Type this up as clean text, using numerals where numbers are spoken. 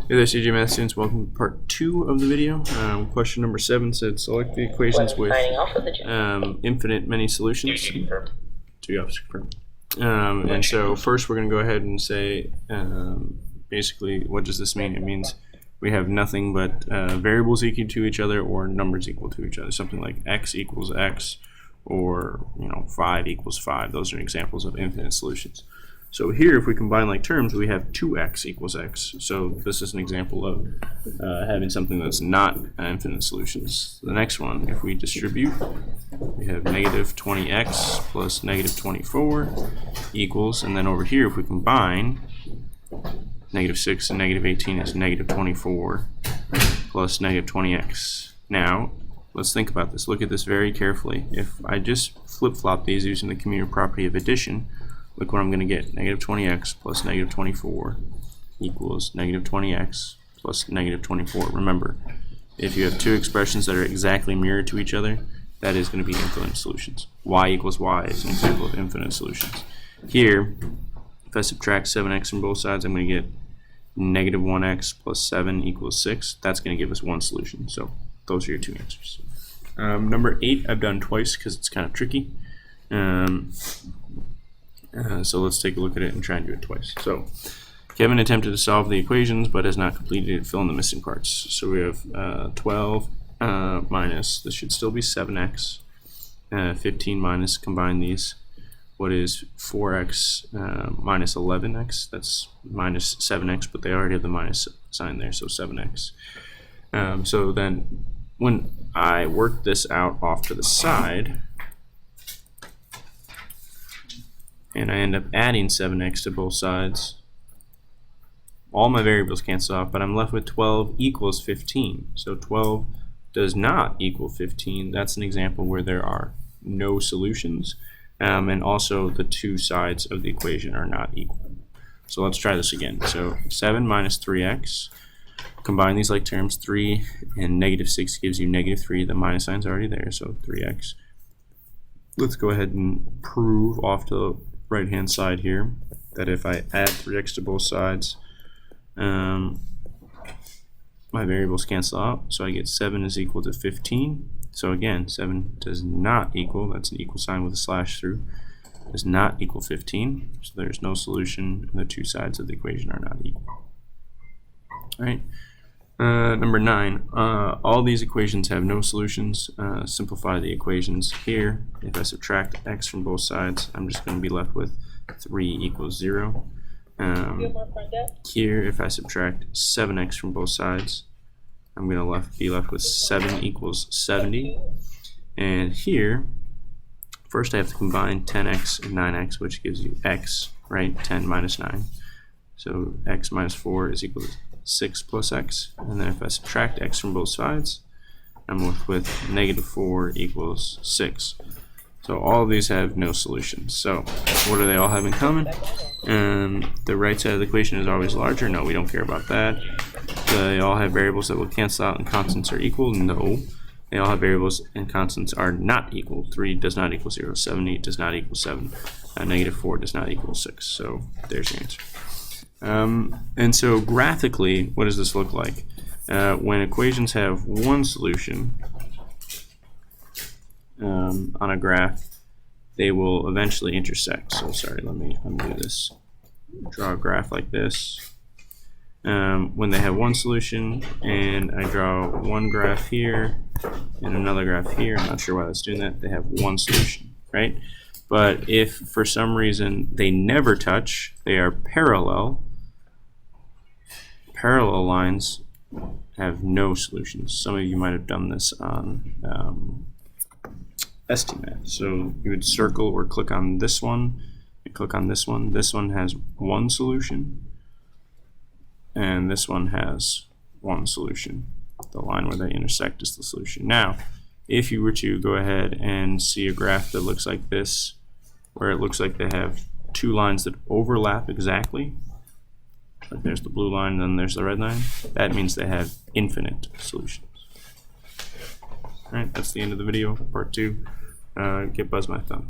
Hey there, CJ Math students. Welcome to part 2 of the video. Question number 7 said select the equations with infinite many solutions. And so first we're going to go ahead and say basically what does this mean? It means we have nothing but variables equal to each other or numbers equal to each other. Something like x equals x or 5 equals 5. Those are examples of infinite solutions. So here, if we combine like terms, we have 2x equals x. So this is an example of having something that's not infinite solutions. The next one, if we distribute, we have negative 20x plus negative 24 equals, and then over here, if we combine, negative 6 and negative 18 is negative 24 plus negative 20x. Now, let's think about this. Look at this very carefully. If I just flip-flop these using the commutative property of addition, look what I'm going to get. Negative 20x plus negative 24 equals negative 20x plus negative 24. Remember, if you have two expressions that are exactly mirrored to each other, that is going to be infinite solutions. Y equals y is an example of infinite solutions. Here, if I subtract 7x from both sides, I'm going to get negative 1x plus 7 equals 6. That's going to give us one solution. So those are your two answers. Number 8 I've done twice because it's kind of tricky. So let's take a look at it and try and do it twice. So Kevin attempted to solve the equations but has not completed it. Fill in the missing parts. So we have 12 minus, this should still be 7x, 15 minus, combine these. What is 4x minus 11x? That's minus 7x, but they already have the minus sign there, so 7x. So then when I work this out off to the side, and I end up adding 7x to both sides, all my variables cancel out, but I'm left with 12 equals 15. So 12 does not equal 15. That's an example where there are no solutions, and also the two sides of the equation are not equal. So let's try this again. So 7 minus 3x, combine these like terms, 3 and negative 6 gives you negative 3. The minus sign's already there, so 3x. Let's go ahead and prove off to the right hand side here that if I add 3x to both sides, my variables cancel out, so I get 7 is equal to 15. So again, 7 does not equal, that's an equal sign with a slash through, does not equal 15, so there's no solution, and the two sides of the equation are not equal. Alright, number 9, all these equations have no solutions. Simplify the equations here. If I subtract x from both sides, I'm just going to be left with 3 equals 0. Here, if I subtract 7x from both sides, I'm going to be left with 7 equals 70. And here, first I have to combine 10x and 9x, which gives you x, right? 10 minus 9. So x minus 4 is equal to 6 plus x. And then if I subtract x from both sides, I'm left with negative 4 equals 6. So all of these have no solutions. So what do they all have in common? The right side of the equation is always larger. No, we don't care about that. They all have variables that will cancel out and constants are equal. No. They all have variables and constants are not equal. 3 does not equal 0. 70 does not equal 7. Negative 4 does not equal 6. So there's your answer. And so graphically, what does this look like? When equations have one solution on a graph, they will eventually intersect. So sorry, let me undo this. Draw a graph like this. When they have one solution, and I draw one graph here and another graph here, I'm not sure why that's doing that, they have one solution, right? But if for some reason they never touch, they are parallel. Parallel lines have no solutions. Some of you might have done this on STMath. So you would circle or click on this one and click on this one. This one has one solution, and this one has one solution. The line where they intersect is the solution. Now, if you were to go ahead and see a graph that looks like this, where it looks like they have two lines that overlap exactly, like there's the blue line and then there's the red line, that means they have infinite solutions. Alright, that's the end of the video, part 2. Get BuzzMath done.